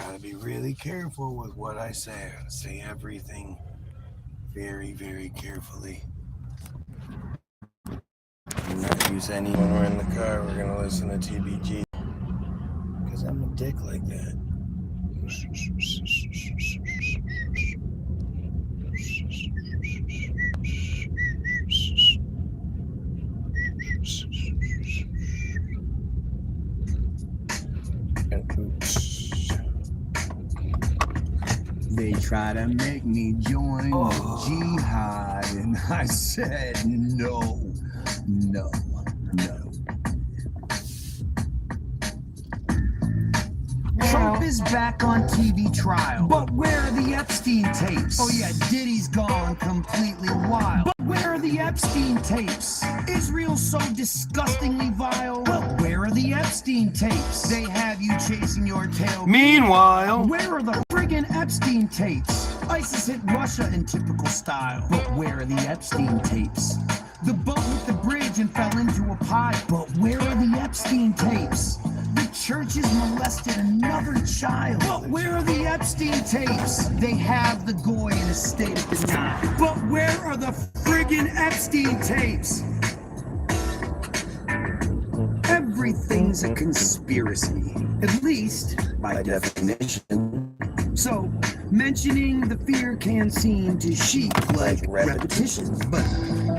gotta be really careful with what I say. I say everything very, very carefully. Do not use any when we're in the car. We're gonna listen to TBG because I'm a dick like that. They try to make me join the jihad, and I said no, no, no. Trump is back on TV trial, but where are the Epstein tapes? Oh yeah, Diddy's gone completely wild, but where are the Epstein tapes? Israel's so disgustingly vile, but where are the Epstein tapes? They have you chasing your tail. Meanwhile, Where are the friggin' Epstein tapes? ISIS hit Russia in typical style, but where are the Epstein tapes? The boat hit the bridge and fell into a pipe, but where are the Epstein tapes? The churches molested another child, but where are the Epstein tapes? They have the Goy in a state of denial, but where are the friggin' Epstein tapes? Everything's a conspiracy, at least by definition. So, mentioning the fear can seem to chic like repetition, but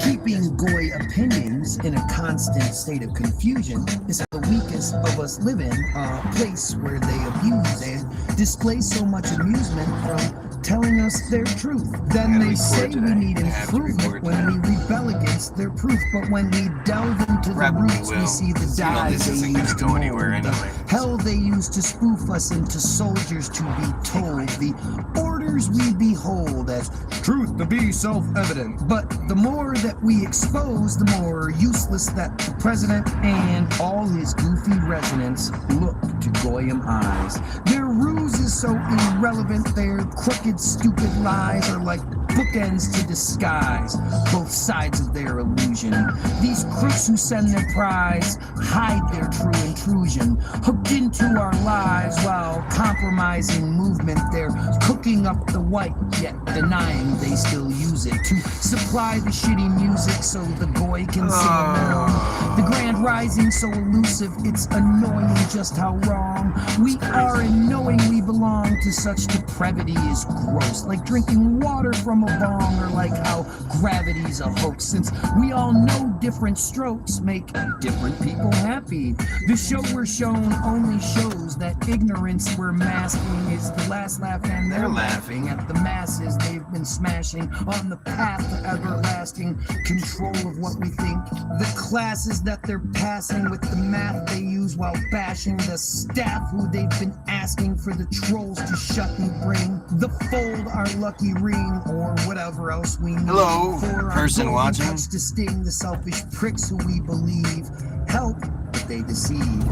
keeping Goy opinions in a constant state of confusion is how the weakest of us live in a place where they abuse and display so much amusement from telling us their truth. Then they say we need improvement when we rebel against their proof, but when we delve into the roots, we see the dives they used to mold, the hell they used to spoof us into soldiers to be told, the orders we behold as truth to be self-evident. But the more that we expose, the more useless that the president and all his goofy resonants look to Goyim eyes. Their ruse is so irrelevant, their crooked, stupid lies are like bookends to disguise both sides of their illusion. These crooks who send their prize hide their true intrusion, hooked into our lives while compromising movement. They're cooking up the white, yet denying they still use it to supply the shitty music so the Goy can sing along. The grand rising so elusive, it's annoying just how wrong we are in knowing we belong to such depravity is gross, like drinking water from a bong, or like how gravity's a hoax, since we all know different strokes make different people happy. The show we're shown only shows that ignorance we're masking is the last laugh, and they're laughing at the masses they've been smashing on the path to everlasting control of what we think. The classes that they're passing with the math they use while bashing the staff who they've been asking for the trolls to shut and bring the fold our lucky ring or whatever else we need. Hello, for person watching. Touch to sting the selfish pricks who we believe help, but they deceive.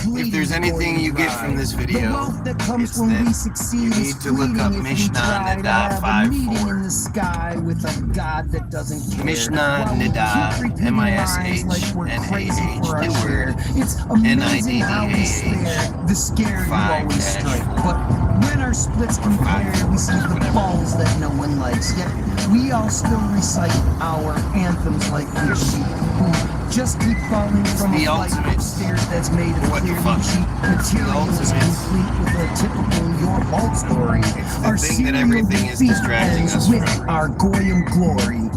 If there's anything you get from this video, that comes it's when that we succeed you need to look up Mishnah Nida meeting in 5:4. the sky with a God that doesn't care. Mishnah Nida, M-I-S-H-N-A-H, new word, It's amazing how we N-I-D-D-A-H, spare the scare you always strike. But when our splits compare, we see the balls that no one likes. Yet we all still recite our anthems like we're sheep who just keep falling from a flight of stairs that's made of clearly cheap materials, complete with a typical your fault story. Our thing that everything is distracting us with from. our Goyim glory.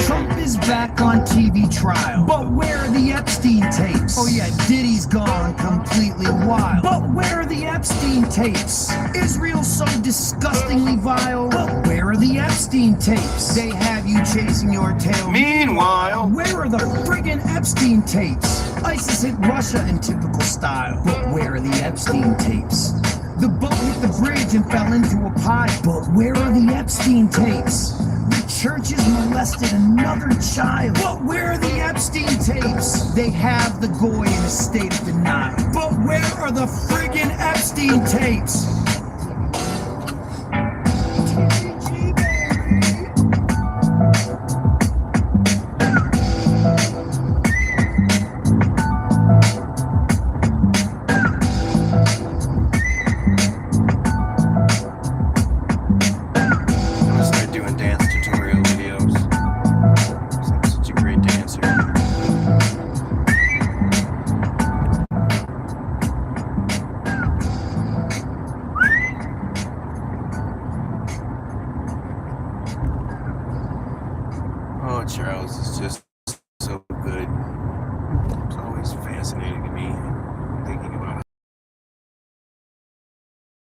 Trump is back on TV trial, but where are the Epstein tapes? Oh yeah, Diddy's gone completely wild, but where are the Epstein tapes? Israel's so disgustingly vile, but where are the Epstein tapes? They have you chasing your tail. Meanwhile, where are the friggin' Epstein tapes? ISIS hit Russia in typical style, but where are the Epstein tapes? The boat hit the bridge and fell into a pipe, but where are the Epstein tapes? The churches molested another child, but where are the Epstein tapes? They have the Goy in a state of denial, but where are the friggin' Epstein tapes? Oh, Charles is just so good. It's always fascinating to me thinking about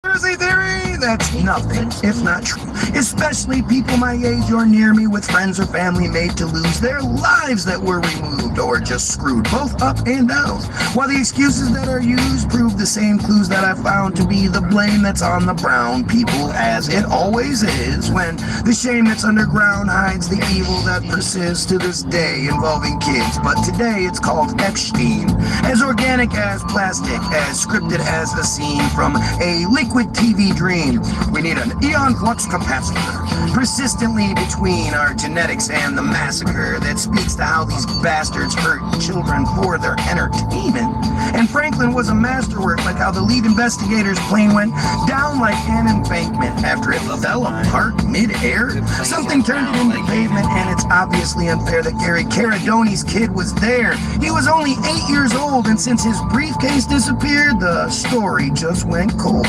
Conspiracy theory? That's nothing, if not true. Especially people my age or near me with friends or family made to lose their lives that were removed or just screwed, both up and down. While the excuses that are used prove the same clues that I found to be the blame that's on the brown people, as it always is, when the shame that's underground hides the evil that persists to this day involving kids. But today it's called Epstein. As organic as plastic, as scripted as a scene from a liquid TV dream. We need an eon flux capacitor persistently between our genetics and the massacre that speaks to how these bastards hurt children for their entertainment. And Franklin was a masterwork, like how the lead investigator's plane went down like an embankment after it fell apart mid-air. Something turned it into pavement, and it's obviously unfair that Gary Caradoni's kid was there. He was only 8 years old, and since his briefcase disappeared, the story just went cold.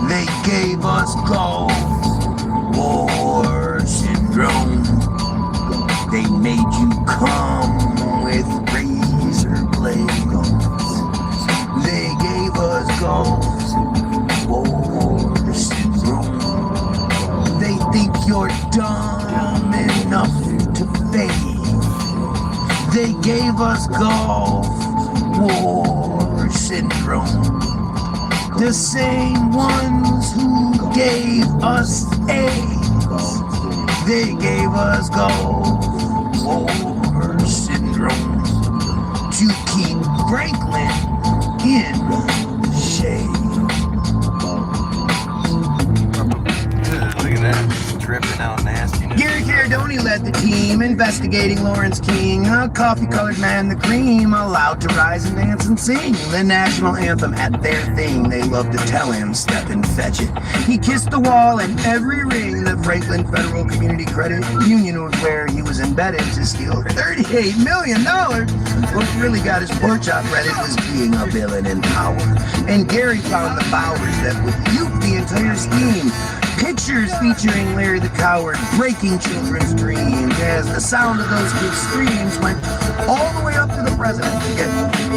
They gave us Gulf War syndrome. They made you come with razor blades. They gave us Gulf War syndrome. They think you're dumb enough to fade. They gave us Gulf War syndrome. The same ones who gave us AIDS. They gave us Gulf War syndrome to keep Franklin in the shade. Look at that, dripping out nastiness. Gary Caradoni led the team investigating Lawrence King, a coffee-colored man, the cream, allowed to rise and dance and sing the national anthem at their thing. They loved to tell him, step and fetch it. He kissed the wall at every ring. The Franklin Federal Community Credit Union was where he was embedded to steal $38 million. What really got his pork chop ready was being a villain in power. And Gary found the powers that would nuke the entire scheme. Pictures featuring Larry the Coward breaking children's dreams as the sound of those kids' screams went all the way up to the president. Yet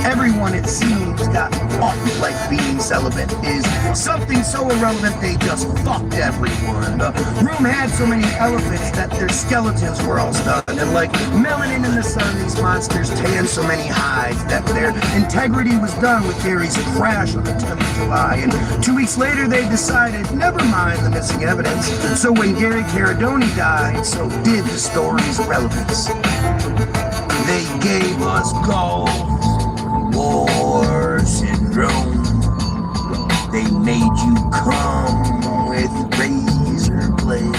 everyone, it seems, got off like being celibate is something so irrelevant they just fucked everyone. The room had so many elephants that their skeletons were all stunned, and like melanin in the sun, these monsters tanned so many hides that their integrity was done with Gary's crash on the 10th of July. And 2 weeks later, they decided, never mind the missing evidence. So when Gary Caradoni died, so did the story's relevance. They gave us Gulf War syndrome. They made you come with razor blades.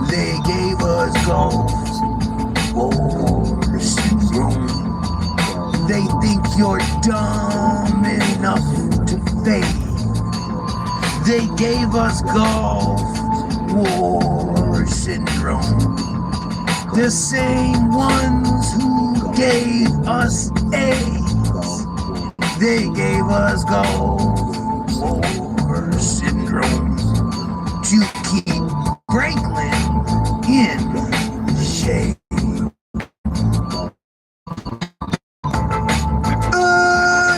They gave us Gulf War syndrome. They think you're dumb enough to fade. They gave us Gulf War syndrome. The same ones who gave us AIDS. They gave us Gulf War syndrome to keep Franklin in the shade.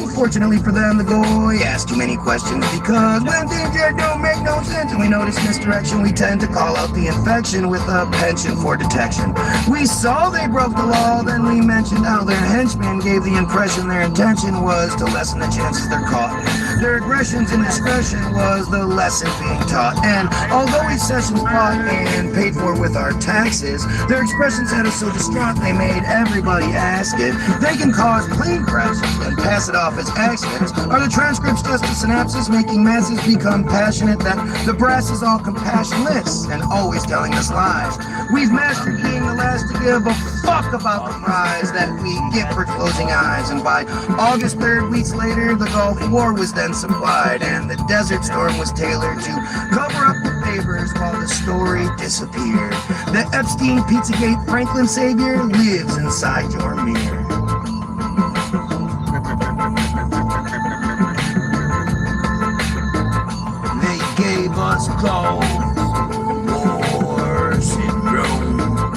Unfortunately for them, the Goy asked too many questions because when things that don't make no sense and we notice misdirection, we tend to call out the infection with a penchant for detection. We saw they broke the law, then we mentioned how their henchmen gave the impression their intention was to lessen the chances they're caught. Their aggressions and discretion was the lesson being taught. And although each session was bought and paid for with our taxes, their expressions had us so distraught they made everybody ask if they can cause plane crashes and pass it off as accidents. Are the transcripts just a synapses making masses become passionate that the brass is all compassionless and always telling us lies? We've mastered being the last to give a fuck about the prize that we get for closing eyes. And by August 3rd, weeks later, the Gulf War was then supplied and the Desert Storm was tailored to cover up the favors while the story disappeared. The Epstein Pizzagate Franklin Savior lives inside your mirror. They gave us Gulf War syndrome.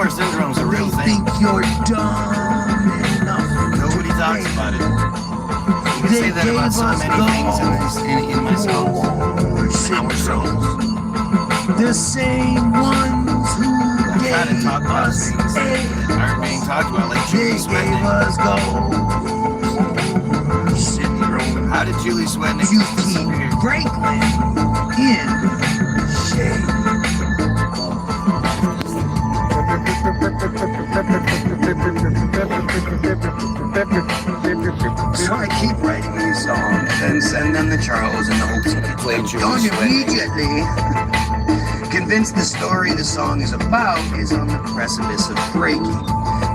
Imposter syndrome's a real They thing. think you're dumb enough. Nobody talks about it. You can say that about so many things in my songs. The same ones who I try to gave talk about us things that aren't being talked about, like they Julie gave Sweatnick. us gold. Sitting around. How did Julie Sweatnick You disappear? keep Franklin in shade. So I keep writing these songs and send them to Charles in the hopes that Play it's Julie done Sweatnick. immediately. Convinced the story the song is about is on the precipice of breaking.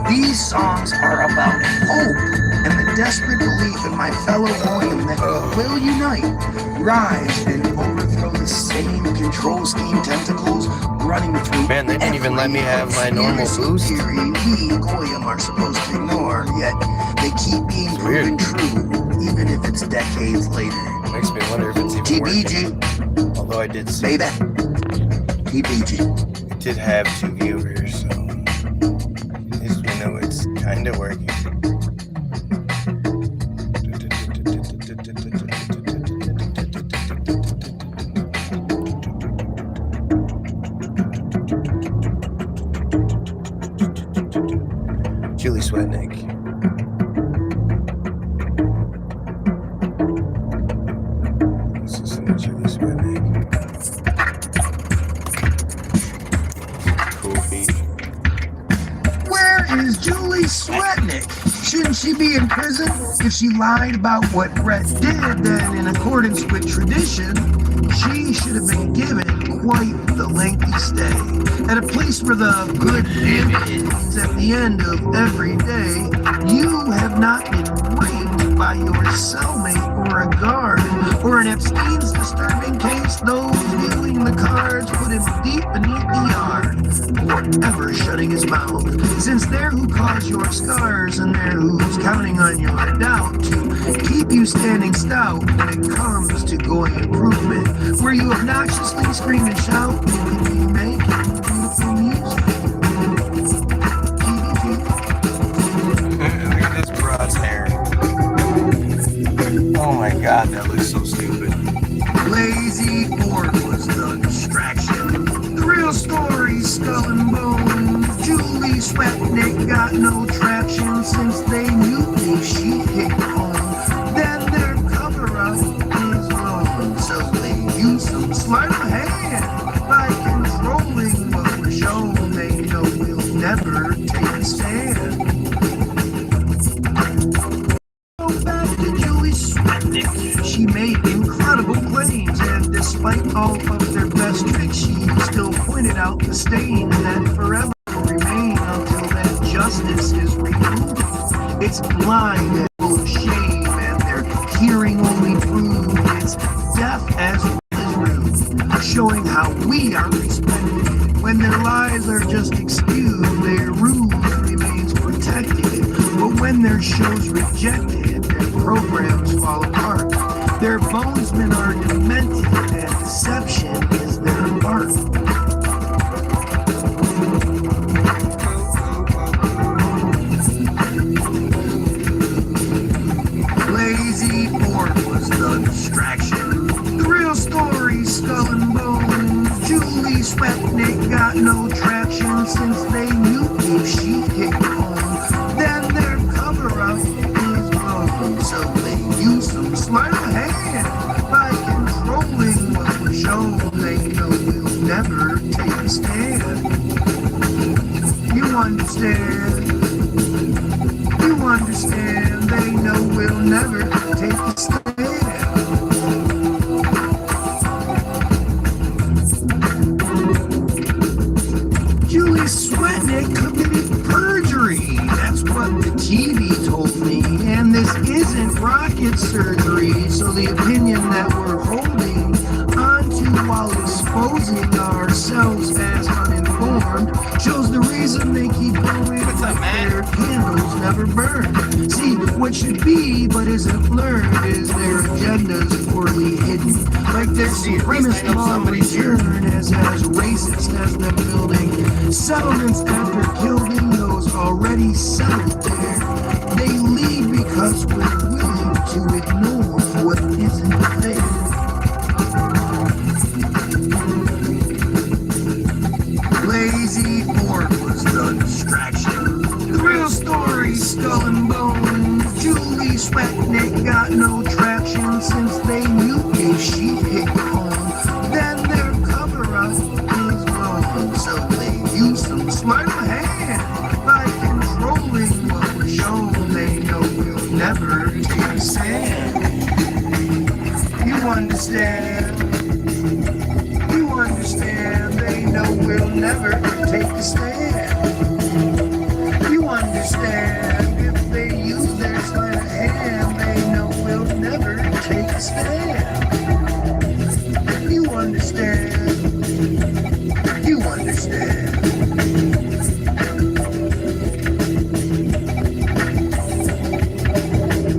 These songs are about hope and the desperate belief in my fellow Goyim that will unite, rise, and overthrow the same control scheme tentacles running through. Man, they didn't even let me have my normal boost. Theory we Goyim are supposed to ignore, yet they keep being proven true, even if it's decades later. Makes me wonder if it's even working. TBG, Although I did see baby. TBG. it did have 2 viewers, so at least we know it's kind of working. Julie Sweatnick. Let's listen to Julie Sweatnick. Cool beat. Where is Julie Sweatnick? Shouldn't she be in prison? If she lied about what Brett did, then in accordance with tradition, she should have been given quite the lengthy stay. At a place where the good ends at the end of every day, you have not been raped by your cellmate or a guard, or in Epstein's disturbing case, those dealing the cards put him deep beneath the yard, forever shutting his mouth. Since they're who cause your scars, and they're who's counting on your doubt to keep you standing stout when it comes to going improvement, where you obnoxiously scream and shout, you make beautiful music. Look at this broad's hair. Oh my god, that looks so stupid. Lazy Ford was the distraction. The real story, skull and bones. Julie Sweatnick got no traction since they knew if she hit home, then their cover-up is wrong. So they use some sleight of hand by controlling what we're shown. They know we'll never take a stand. Go back to Julie Sweatnick. She made incredible claims, and despite all of their best tricks, she still pointed out the stain that forever will remain until that justice is removed. It's blind and full of shame, and their hearing only proves it's deaf as well as rude, showing how we are respected. When their lies are just excused, their rules remains protected. But when their show's rejected, their programs fall apart. Their bonesmen are demented, and deception is their art. Lazy Ford was the distraction. The real story, skull and bones. Julie Sweatnick got no traction since they knew if she hit home, then their cover-up is wrong. So they use some sleight of hand by controlling what we're shown. They know we'll never take a stand. You understand? You understand? They know we'll never take a stand. Julie Sweatnick committed perjury. That's what the TV told me. And this isn't rocket surgery. So the opinion that we're holding onto while exposing ourselves as uninformed shows the reason they keep going with their candles never burn. See, what should be but isn't learned is their agendas poorly hidden. Like their supremacist law return as racist as them building settlements after killing those already settled there. They lead because we're willing to ignore what isn't there. Lazy pork was the distraction. The real story, skull and bone. Julie Swetnick got no traction since they knew if she hit home, then their cover-up is wrong. So they use some sleight of hand by controlling what was shown. They know we'll never take a stand. You understand? You understand? They know we'll never take a stand. You understand? If they use their sleight of hand, they know we'll never take a stand. You understand? You understand?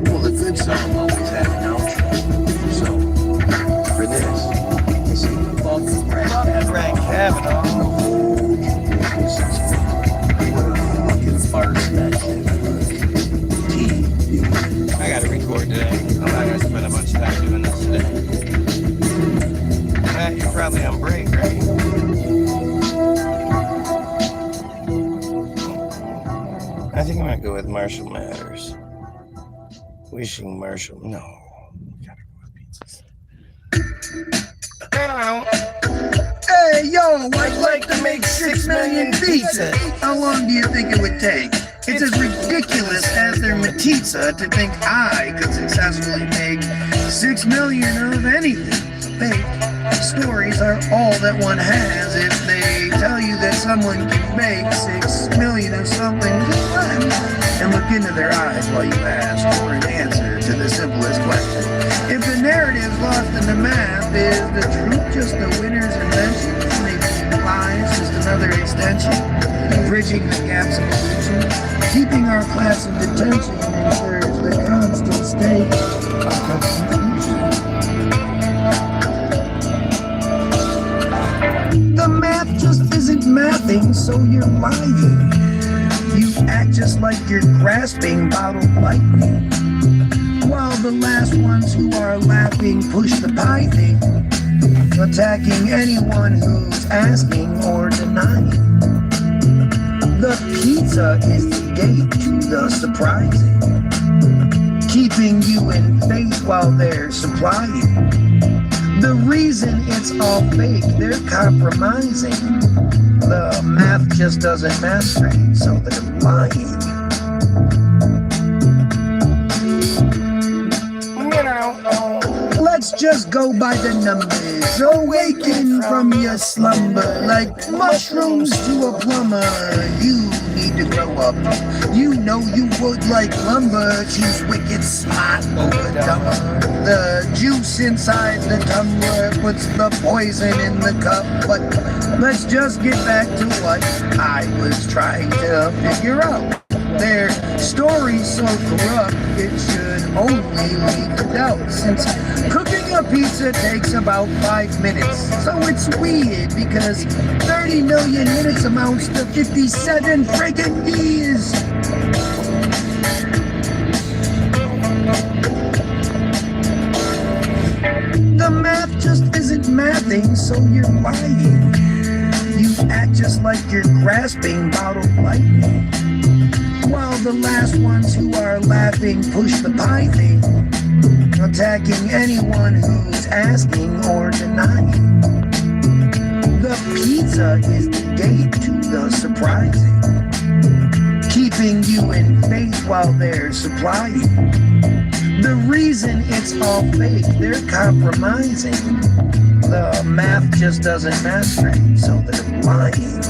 Well, a good song always has an outro. So, for this, you see the bulk of Brad Kavanaugh. The whole business is what a fucking farce that shit was. TV. I gotta record today. I'm not gonna spend a bunch of time doing this today. Matt, you're probably on break, right? I think I'm gonna go with Marshall Matters. Wishing Marshall. No. We gotta go with pizzas. Hey, yo, I'd like to make 6 million pizzas. How long do you think it would take? It's as ridiculous as their metzitzia to think I could successfully make 6 million of anything. Fake stories are all that one has if they tell you that someone can make 6 million of something and look into their eyes while you ask for an answer to the simplest question. If the narrative's lost in the math, is the truth just the winner's invention? Maybe lies just another extension, bridging the gaps of illusion. Keeping our class in detention ensures the constant state of confusion. The math just isn't mathing, so you're lying. You act just like you're grasping bottled lightning, while the last ones who are laughing push the pie thing, attacking anyone who's asking or denying. The pizza is the gate to the surprising, keeping you in faith while they're supplying. The reason it's all fake, they're compromising. The math just doesn't math straight, so they're lying. Let's just go by the numbers. Awaken from your slumber like mushrooms to a plumber. You need to grow up. You know you would like lumber. She's wicked smart over dumber. The juice inside the tumbler puts the poison in the cup. But let's just get back to what I was trying to figure out. Their story's so corrupt, it should only lead to doubt, since cooking a pizza takes about 5 minutes. So it's weird, because 30 million minutes amounts to 57 friggin' years. The math just isn't mathing, so you're lying. You act just like you're grasping bottled lightning, while the last ones who are laughing push the pie thing, attacking anyone who's asking or denying. The pizza is the gate to the surprising, keeping you in faith while they're supplying. The reason it's all fake, they're compromising. The math just doesn't math straight, so they're lying.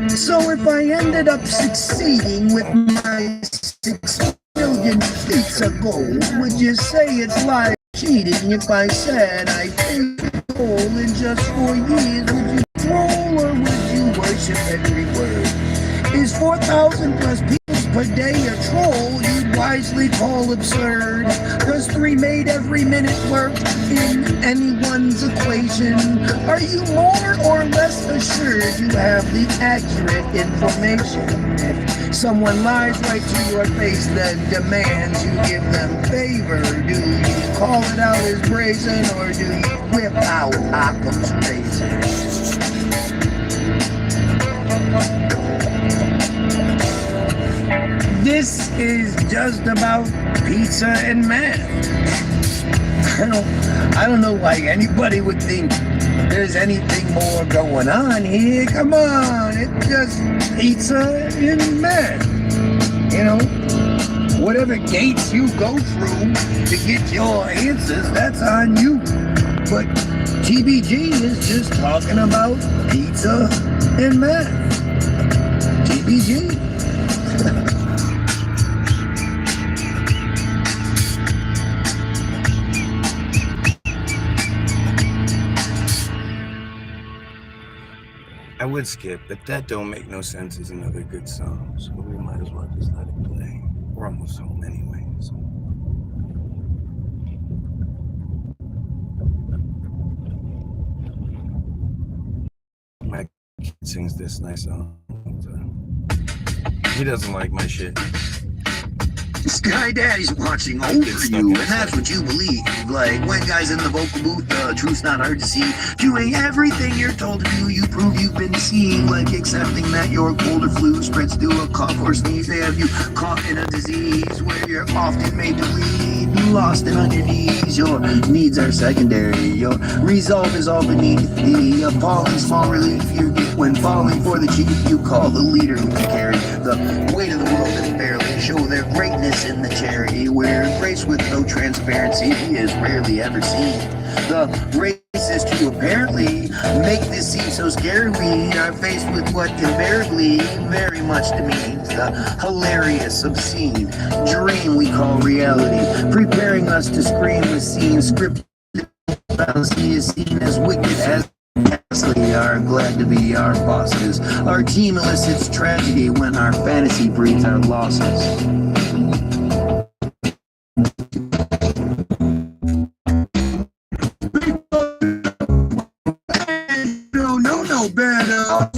So if I ended up succeeding with my 6 million pizza goal, would you say it's live cheating if I said I paid the goal in just 4 years? Would you troll or would you worship every word? 4,000 plus people per day a troll, you'd wisely call absurd. Does 3 made every minute work in anyone's equation? Are you more or less assured you have the accurate information? If someone lies right to your face, then demands you give them favor, do you call it out as brazen, or do you whip out Occam's razor? This is just about pizza and math. I don't know why anybody would think there's anything more going on here. Come on, it's just pizza and math. You know, whatever gates you go through to get your answers, that's on you. But TBG is just talking about pizza and math. TBG. I would skip, but That Don't Make No Sense is another good song, so we might as well just let it play. We're almost home anyway, so. My kid sings this nice song. He doesn't like my shit. Sky Daddy's watching over you, and that's what you believe. Like, when guys in the vocal booth, the truth's not hard to see. Doing everything you're told to do, you prove you've been seeing. Like accepting that your cold or flu spreads through a cough or sneeze. They have you caught in a disease where you're often made to bleed. Lost and on your knees, your needs are secondary. Your resolve is all beneath the appalling small relief you get when falling for the chief. You call the leader who can carry the weight of the world and barely show their greatness in the charity, where grace with no transparency is rarely ever seen. The racist who apparently make this seem so scary, we are faced with what invariably very much demeans the hilarious, obscene dream we call reality, preparing us to scream the scene scripted fallacy is seen as wicked as we are glad to be our bosses. Our team elicits tragedy when our fantasy breeds our losses. No better.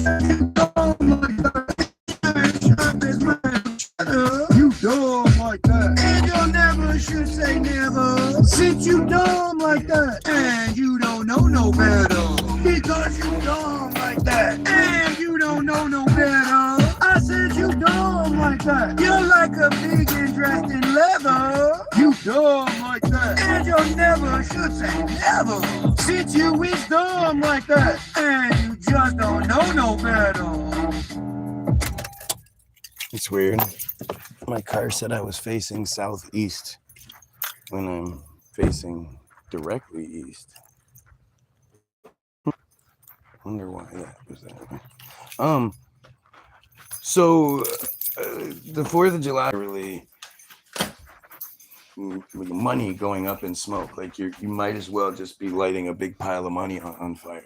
You dumb like that, and you never should say never. Since you dumb like that, and you don't know no better. Because you dumb like that, and you don't know no better. I said you dumb like that. You're like a vegan dressed in leather. You dumb like that, and you never should say never. Since you is dumb like that, and you just don't know no better. It's weird. My car said I was facing southeast when I'm facing directly east. Wonder why that was that way. So the 4th of July really with money going up in smoke. Like you might as well just be lighting a big pile of money on fire.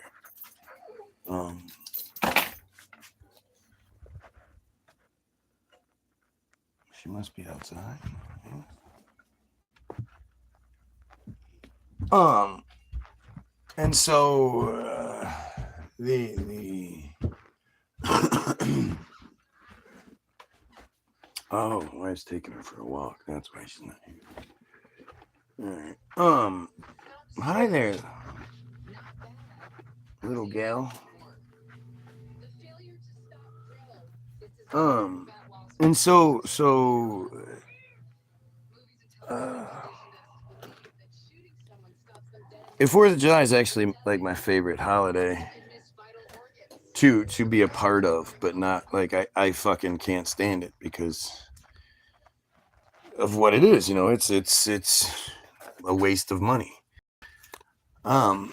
She must be outside. And so the oh, wife's taking her for a walk. That's why she's not here. All right. Hi there, little gal. And so the 4th of July is actually like my favorite holiday to be a part of, but not like I fucking can't stand it because of what it is, you know. It's a waste of money. But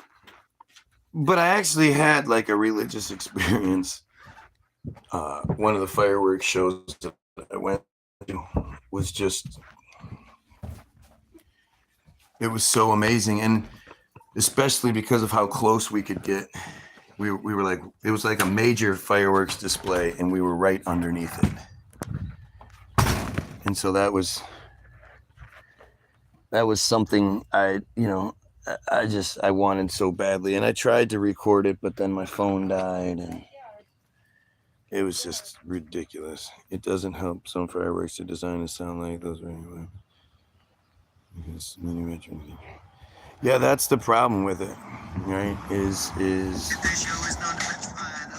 I actually had like a religious experience. One of the fireworks shows that I went to was just, it was so amazing, and especially because of how close we could get, we were like, it was like a major fireworks display, and we were right underneath it. And so that was something I wanted so badly, and I tried to record it, but then my phone died, and it was just ridiculous. It doesn't help some fireworks to design to sound like those. Yeah, that's the problem with it, right? Is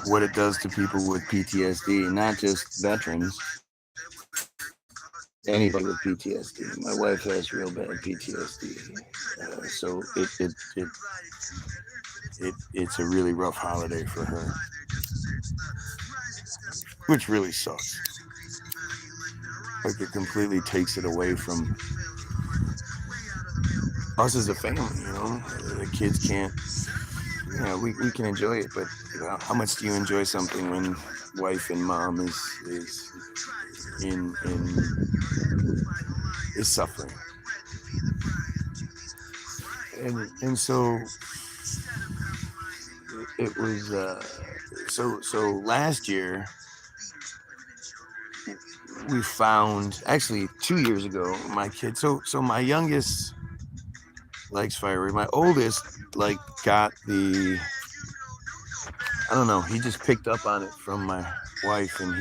what it does to people with PTSD, not just veterans. Anybody with PTSD. My wife has real bad PTSD, so it's a really rough holiday for her, which really sucks. Like, it completely takes it away from us as a family, you know. The kids can't, you know, we can enjoy it, but you know, how much do you enjoy something when wife and mom is suffering? And so it was so last year we found, actually 2 years ago, my kid, so my youngest likes fireworks. My oldest got the, I don't know, he just picked up on it from my wife, and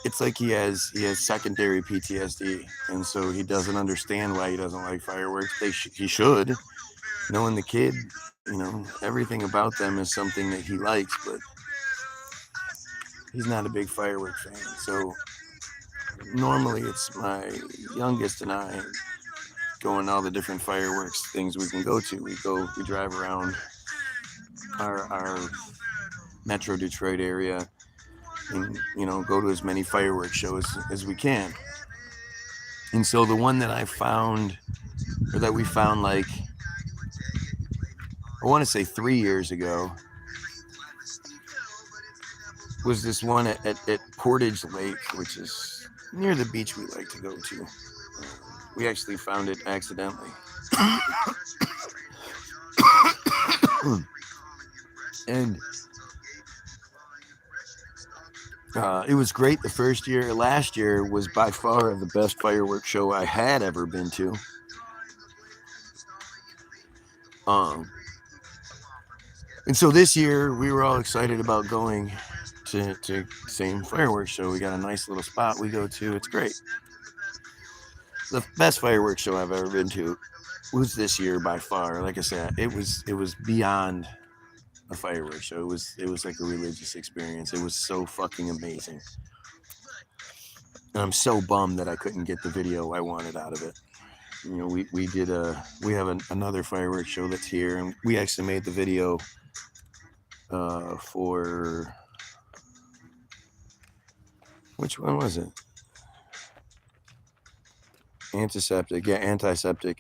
it's like he has secondary PTSD, and so he doesn't understand why he doesn't like fireworks. He should, knowing the kid, you know, everything about them is something that he likes, but he's not a big fireworks fan. So normally it's my youngest and I going to all the different fireworks things we can go to. We drive around our Metro Detroit area and, you know, go to as many fireworks shows as we can. And so the one that I found, or that we found, like, I want to say 3 years ago, was this one at Portage Lake, which is near the beach we like to go to. We actually found it accidentally. And it was great the first year. Last year was by far the best fireworks show I had ever been to. And so this year we were all excited about going to the same fireworks show. We got a nice little spot we go to. It's great. The best fireworks show I've ever been to was this year by far. Like I said, it was beyond a fireworks show. It was like a religious experience. It was so fucking amazing. And I'm so bummed that I couldn't get the video I wanted out of it. You know, we have another fireworks show that's here, and we actually made the video for, which one was it? Antiseptic. Yeah, Antiseptic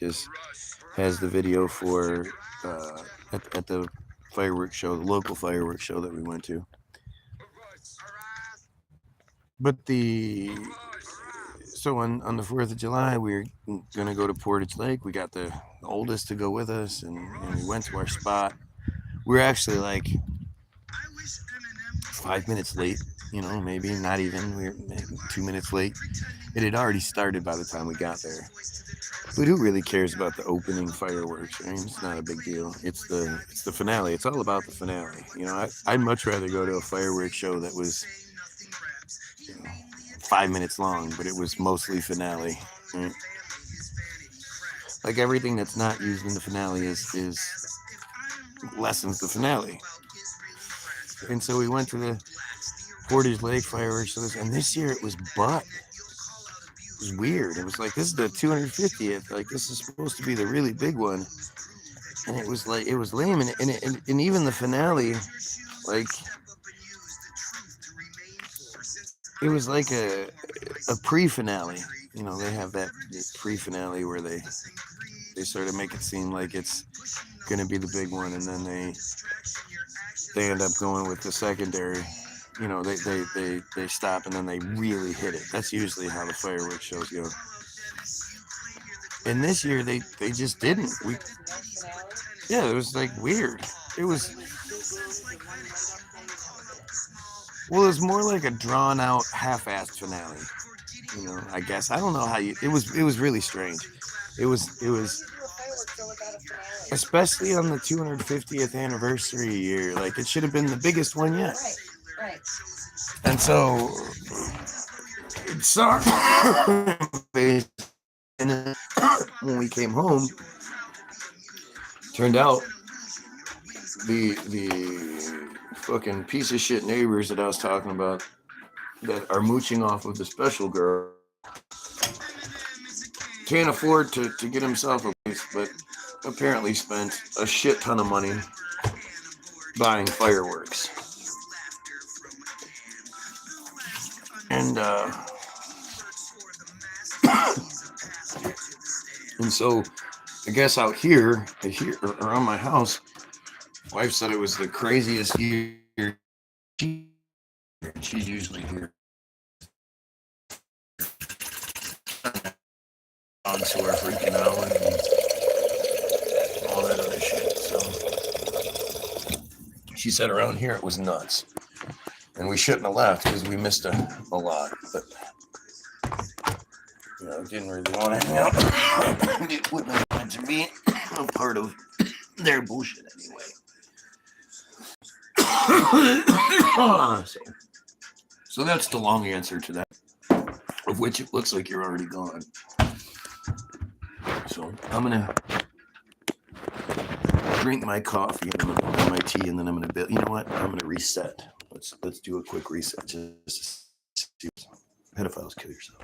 has the video for at the fireworks show, the local fireworks show that we went to. But so on the 4th of July, we were gonna go to Portage Lake. We got the oldest to go with us, and we went to our spot. We were actually like 5 minutes late, you know, maybe not even. We were maybe 2 minutes late. It had already started by the time we got there. But who really cares about the opening fireworks? I mean, it's not a big deal. It's the finale. It's all about the finale. You know, I'd much rather go to a fireworks show that was, you know, 5 minutes long, but it was mostly finale. Right? Like, everything that's not used in the finale is lessens the finale. And so we went to the Portage Lake fireworks shows, and this year it was butt. It was weird. It was like, this is the 250th. Like, this is supposed to be the really big one, and it was like, it was lame. And even the finale, like, it was like a pre-finale. You know, they have that pre-finale where they sort of make it seem like it's gonna be the big one, and then they end up going with the secondary. You know, they stop and then they really hit it. That's usually how the fireworks shows go. And this year they just didn't. Yeah, it was like weird. It was more like a drawn out, half-assed finale. You know, I guess I don't know how you. It was really strange. It was especially on the 250th anniversary year. Like it should have been the biggest one yet. Right. And so, sorry. When we came home, turned out the fucking piece of shit neighbors that I was talking about that are mooching off of the special girl can't afford to get himself a place, but apparently spent a shit ton of money buying fireworks. And and so I guess out here around my house, wife said it was the craziest year. She's usually here. So we're freaking out and all that other shit. So she said around here it was nuts. And we shouldn't have left because we missed a lot. But you know, didn't really want to hang out. It wouldn't have wanted to be a part of their bullshit anyway. So that's the long answer to that, of which it looks like you're already gone. So I'm gonna drink my coffee and I'm gonna have my tea, and then I'm gonna you know what? I'm gonna reset. Let's do a quick reset. Just pedophiles, kill yourself.